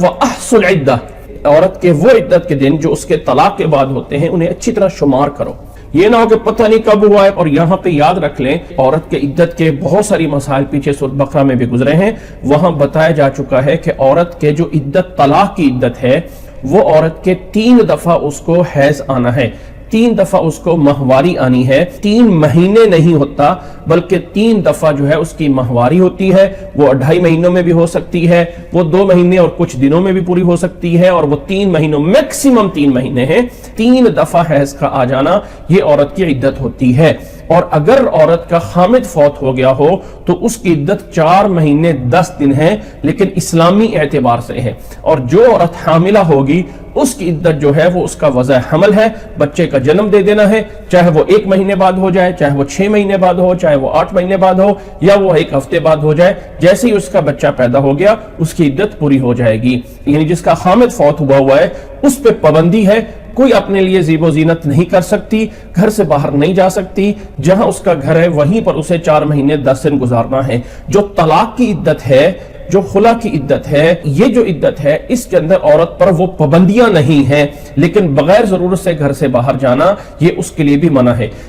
وَأَحْصُ الْعِدَّةِ، عورت کے وہ عدت کے دن جو اس کے طلاق کے بعد ہوتے ہیں انہیں اچھی طرح شمار کرو. یہ نہ ہو کہ پتہ نہیں کب ہوا ہے. اور یہاں پہ یاد رکھ لیں عورت کے عدت کے بہت ساری مسائل پیچھے سورۃ بقرہ میں بھی گزرے ہیں. وہاں بتایا جا چکا ہے کہ عورت کے جو عدت طلاق کی عدت ہے وہ عورت کے 3 دفعہ اس کو حیض آنا ہے، 3 دفعہ اس کو ماہواری آنی ہے. 3 مہینے نہیں ہوتا بلکہ 3 دفعہ جو ہے اس کی ماہواری ہوتی ہے. وہ 2.5 مہینوں میں بھی ہو سکتی ہے، وہ 2 مہینے اور کچھ دنوں میں بھی پوری ہو سکتی ہے، اور وہ 3 مہینوں میکسیمم 3 مہینے ہیں. 3 دفعہ حیض کا آ جانا یہ عورت کی عدت ہوتی ہے. اور اگر عورت کا خامد فوت ہو گیا ہو تو اس کی عدت 4 مہینے 10 دن ہے، لیکن اسلامی اعتبار سے ہے. اور جو عورت حاملہ ہوگی اس کی عدت جو ہے وہ اس کا وضع حمل ہے، بچے کا جنم دے دینا ہے، چاہے وہ 1 مہینے بعد ہو جائے، چاہے وہ 6 مہینے بعد ہو، چاہے وہ 8 مہینے بعد ہو، یا وہ 1 ہفتے بعد ہو جائے. جیسے ہی اس کا بچہ پیدا ہو گیا اس کی عدت پوری ہو جائے گی. یعنی جس کا خامد فوت ہوا ہے اس پہ پابندی ہے، کوئی اپنے لیے زیب و زینت نہیں کر سکتی، گھر سے باہر نہیں جا سکتی، جہاں اس کا گھر ہے وہیں پر اسے 4 مہینے 10 دن گزارنا ہے. جو طلاق کی عدت ہے، جو خلا کی عدت ہے، یہ جو عدت ہے اس کے اندر عورت پر وہ پابندیاں نہیں ہیں، لیکن بغیر ضرورت سے گھر سے باہر جانا یہ اس کے لیے بھی منع ہے.